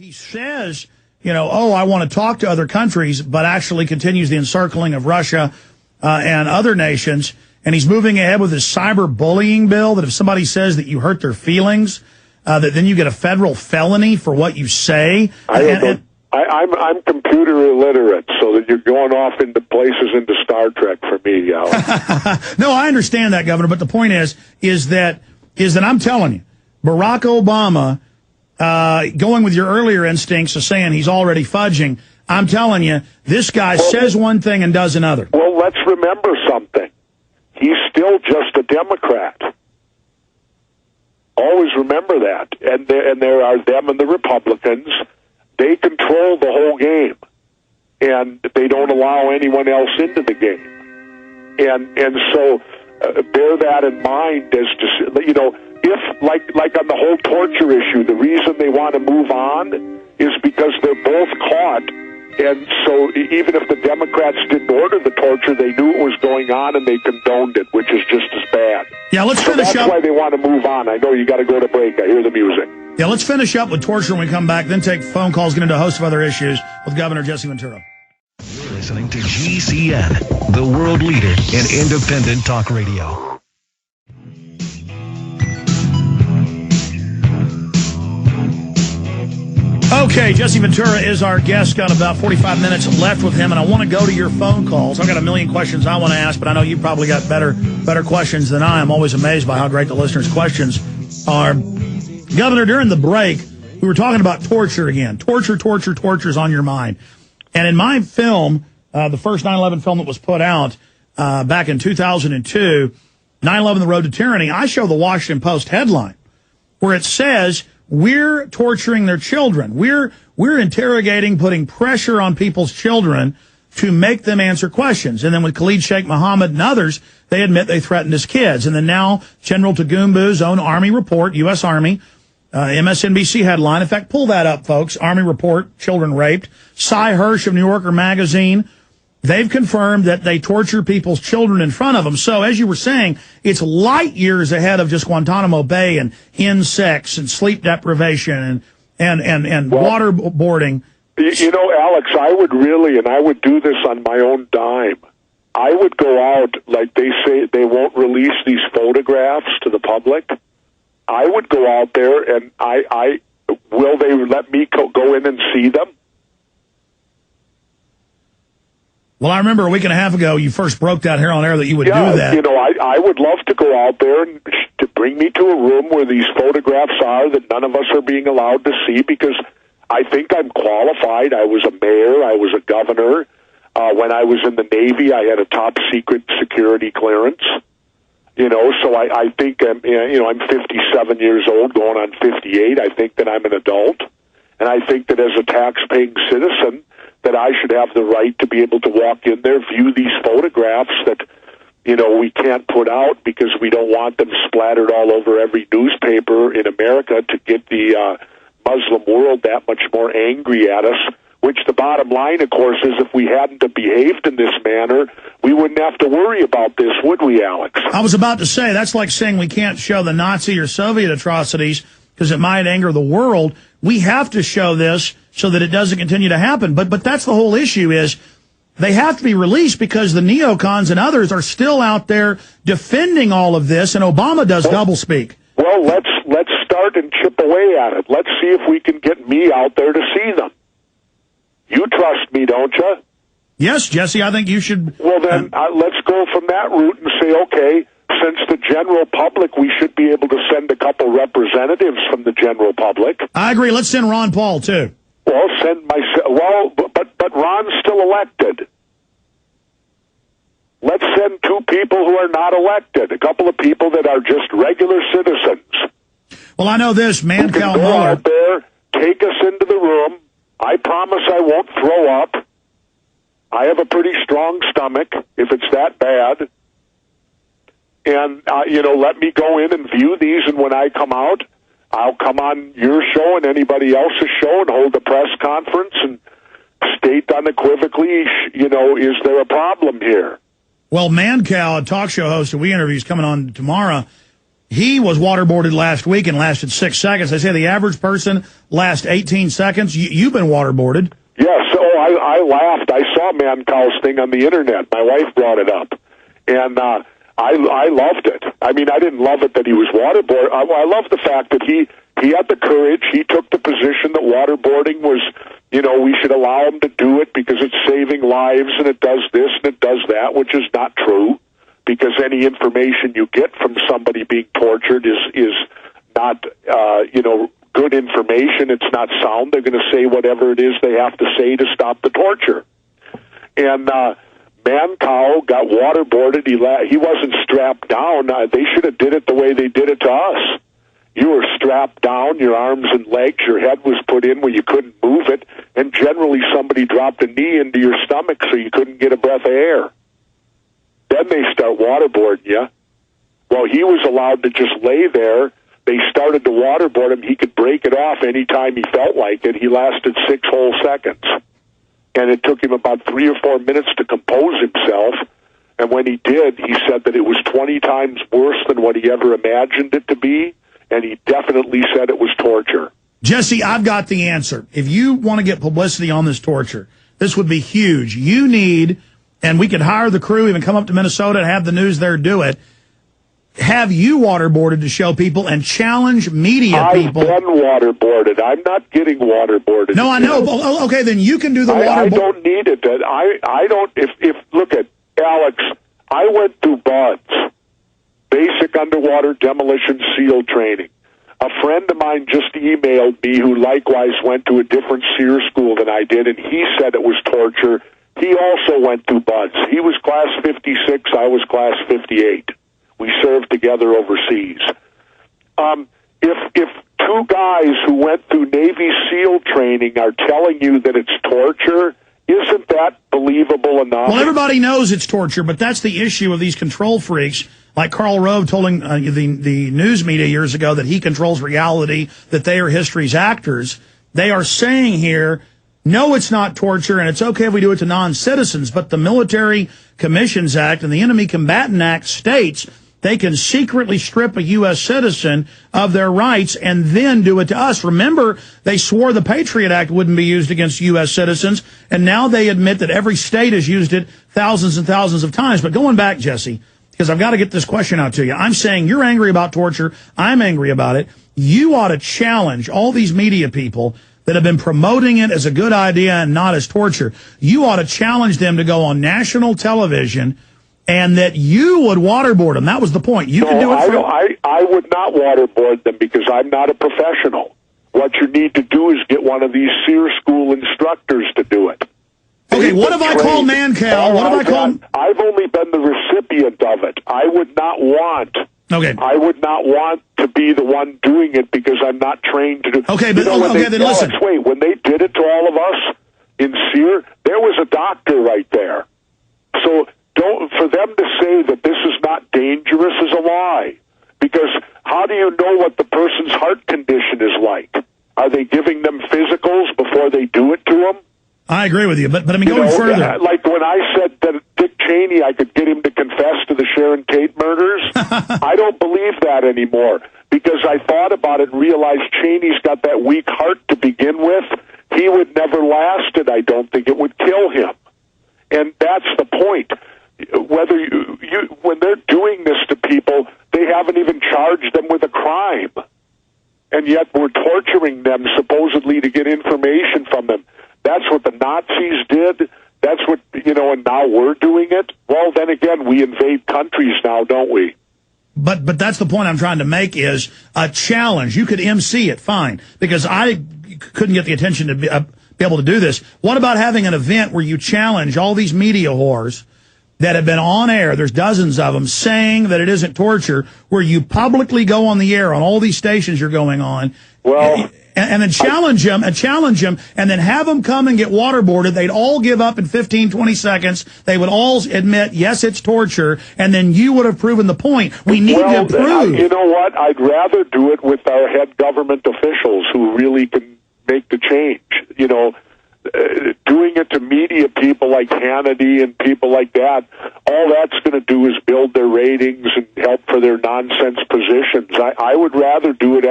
He says, oh, I want to talk to other countries, but actually continues the encircling of Russia and other nations. And he's moving ahead with his cyberbullying bill that if somebody says that you hurt their feelings, that then you get a federal felony for what you say. I'm computer illiterate, so that you're going off into places into Star Trek for me, Alex. No, I understand that, Governor, but the point is that I'm telling you, Barack Obama, going with your earlier instincts of saying he's already fudging, I'm telling you, this guy says one thing and does another. Well, let's remember something. He's still just a Democrat. Always remember that. And there are them and the Republicans. They control the whole game, and they don't allow anyone else into the game. And so bear that in mind as to, if, like on the whole torture issue, the reason they want to move on is because they're both caught. And so even if the Democrats didn't order the torture, they knew it was going on and they condoned it, which is just as bad. Yeah, let's finish up. That's why they want to move on. I know you got to go to break. I hear the music. Yeah, let's finish up with torture when we come back, then take phone calls, get into a host of other issues with Governor Jesse Ventura. You're listening to GCN, the world leader in independent talk radio. Okay, Jesse Ventura is our guest. Got about 45 minutes left with him, and I want to go to your phone calls. I've got a million questions I want to ask, but I know you probably got better questions than I am. Always amazed by how great the listeners' questions are. Governor, during the break, we were talking about torture again. Torture's on your mind. And in my film, the first 9/11 film that was put out back in 2002, 9/11 The Road to Tyranny, I show the Washington Post headline where it says, we're torturing their children. We're interrogating, putting pressure on people's children to make them answer questions. And then with Khalid Sheikh Mohammed and others, they admit they threatened his kids. And then now General Tagumbu's own Army report, U.S. Army, MSNBC headline. In fact, pull that up, folks. Army report, children raped. Cy Hirsch of New Yorker magazine. They've confirmed that they torture people's children in front of them. So, as you were saying, it's light years ahead of just Guantanamo Bay and insects and sleep deprivation and waterboarding. Alex, I would do this on my own dime. I would go out, like they say, they won't release these photographs to the public. I would go out there and will they let me go in and see them? Well, I remember a week and a half ago you first broke that here on air that you would do that. I would love to go out there and to bring me to a room where these photographs are that none of us are being allowed to see, because I think I'm qualified. I was a mayor. I was a governor. When I was in the Navy, I had a top secret security clearance. So I think I'm 57 years old, going on 58. I think that I'm an adult. And I think that as a tax-paying citizen, that I should have the right to be able to walk in there, view these photographs that, we can't put out because we don't want them splattered all over every newspaper in America to get the Muslim world that much more angry at us, which the bottom line, of course, is if we hadn't have behaved in this manner, we wouldn't have to worry about this, would we, Alex? I was about to say, that's like saying we can't show the Nazi or Soviet atrocities because it might anger the world. We have to show this so that it doesn't continue to happen. But that's the whole issue, is they have to be released because the neocons and others are still out there defending all of this, and Obama does doublespeak. Well, let's start and chip away at it. Let's see if we can get me out there to see them. You trust me, don't you? Yes, Jesse, I think you should. Well, then let's go from that route and say, okay, since the general public, we should be able to send a couple representatives from the general public. I agree. Let's send Ron Paul, too. Well, but Ron's still elected. Let's send two people who are not elected, a couple of people that are just regular citizens. Well, I know this, Mancow can go out there, take us into the room. I promise I won't throw up. I have a pretty strong stomach, if it's that bad. And, let me go in and view these, and when I come out, I'll come on your show and anybody else's show and hold a press conference and state unequivocally, is there a problem here? Well, Mancow, a talk show host that we interview, is coming on tomorrow. He was waterboarded last week and lasted 6 seconds. They say the average person lasts 18 seconds. You've been waterboarded. Yes. Oh, I laughed. I saw Mancow's thing on the internet. My wife brought it up, and I loved it. I mean, I didn't love it that he was waterboarded. I love the fact that he had the courage. He took the position that waterboarding was, we should allow him to do it because it's saving lives and it does this and it does that, which is not true, because any information you get from somebody being tortured is not, good information. It's not sound. They're going to say whatever it is they have to say to stop the torture. And Mancow got waterboarded. He wasn't strapped down. They should have did it the way they did it to us. You were strapped down, your arms and legs, your head was put in where you couldn't move it, and generally somebody dropped a knee into your stomach so you couldn't get a breath of air. Then they start waterboarding you. Well, he was allowed to just lay there. They started to waterboard him. He could break it off anytime he felt like it. He lasted 6 whole seconds. And it took him about 3 or 4 minutes to compose himself. And when he did, he said that it was 20 times worse than what he ever imagined it to be. And he definitely said it was torture. Jesse, I've got the answer. If you want to get publicity on this torture, this would be huge. You need, and we could hire the crew, even come up to Minnesota and have the news there do it, have you waterboarded to show people and challenge media people. I've been waterboarded. I'm not getting waterboarded. No, I know. Okay, then you can do the waterboard. I don't need it. I don't, look at Alex, I went through BUDS, Basic Underwater Demolition SEAL Training. A friend of mine just emailed me who likewise went to a different SEER school than I did, and he said it was torture. He also went through BUDS. He was class 56, I was class 58. We served together overseas. If two guys who went through Navy SEAL training are telling you that it's torture, isn't that believable enough? Well, everybody knows it's torture, but that's the issue of these control freaks. Like Karl Rove telling the news media years ago that he controls reality, that they are history's actors. They are saying here, no, it's not torture, and it's okay if we do it to non-citizens, but the Military Commissions Act and the Enemy Combatant Act states they can secretly strip a U.S. citizen of their rights and then do it to us. Remember, they swore the Patriot Act wouldn't be used against U.S. citizens, and now they admit that every state has used it thousands and thousands of times. But going back, Jesse, because I've got to get this question out to you. I'm saying you're angry about torture. I'm angry about it. You ought to challenge all these media people that have been promoting it as a good idea and not as torture. You ought to challenge them to go on national television and that you would waterboard them. That was the point. You could do it. I would not waterboard them because I'm not a professional. What you need to do is get one of these SEER school instructors to do it. Okay, what if I call Mancal? What if I call? I've only been the recipient of it. I would not want. Okay. I would not want to be the one doing it because I'm not trained to do. Okay, but then listen. Wait, when they did it to all of us in SEER, there was a doctor right there. So for them to say that this is not dangerous is a lie. Because how do you know what the person's heart condition is like? Are they giving them physicals before they do it to them? I agree with you, but I mean, going further. Like when I said that Dick Cheney, I could get him to confess to the Sharon Tate murders, I don't believe that anymore because I thought about it and realized Cheney's got that weak heart to begin with. He would never last it. I don't think it would kill him. And that's the point. Whether when they're doing this to people, they haven't even charged them with a crime. And yet we're torturing them supposedly to get information from them. That's what the Nazis did. That's what, and now we're doing it. Well, then again, we invade countries now, don't we? But that's the point I'm trying to make is a challenge. You could MC it, fine, because I couldn't get the attention to be able to do this. What about having an event where you challenge all these media whores that have been on air, there's dozens of them, saying that it isn't torture, where you publicly go on the air on all these stations you're going on, well, and then challenge them, and then have them come and get waterboarded. They'd all give up in 15, 20 seconds. They would all admit, yes, it's torture, and then you would have proven the point. We need to prove. You know what? I'd rather do it with our head government officials who really can make the change. doing it to media people like Hannity and people like that, all that's going to do is build their ratings and help for their nonsense positions. I would rather do it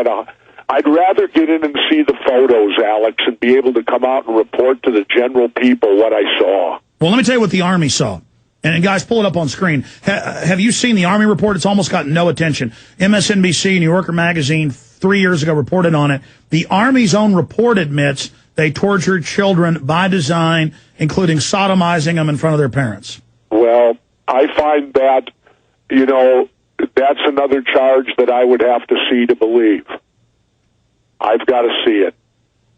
I'd rather get in and see the photos, Alex, and be able to come out and report to the general people what I saw. Well, let me tell you what the Army saw. And guys, pull it up on screen. Have you seen the Army report? It's almost gotten no attention. MSNBC, New Yorker Magazine, 3 years ago reported on it. The Army's own report admits they tortured children by design, including sodomizing them in front of their parents. Well, I find that, that's another charge that I would have to see to believe. I've got to see it.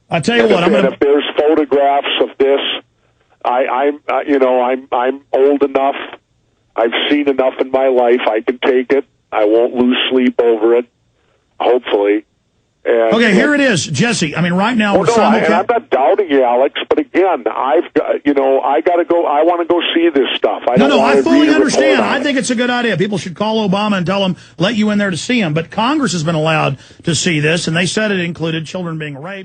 I tell you what, if there's photographs of this, I'm old enough. I've seen enough in my life. I can take it. I won't lose sleep over it. Hopefully. And, okay, here it is, Jesse. I mean, right now we're and I'm not doubting you, Alex. But again, I got to go. I want to go see this stuff. I fully understand. I think it's a good idea. People should call Obama and tell him, let you in there to see him. But Congress has been allowed to see this, and they said it included children being raped.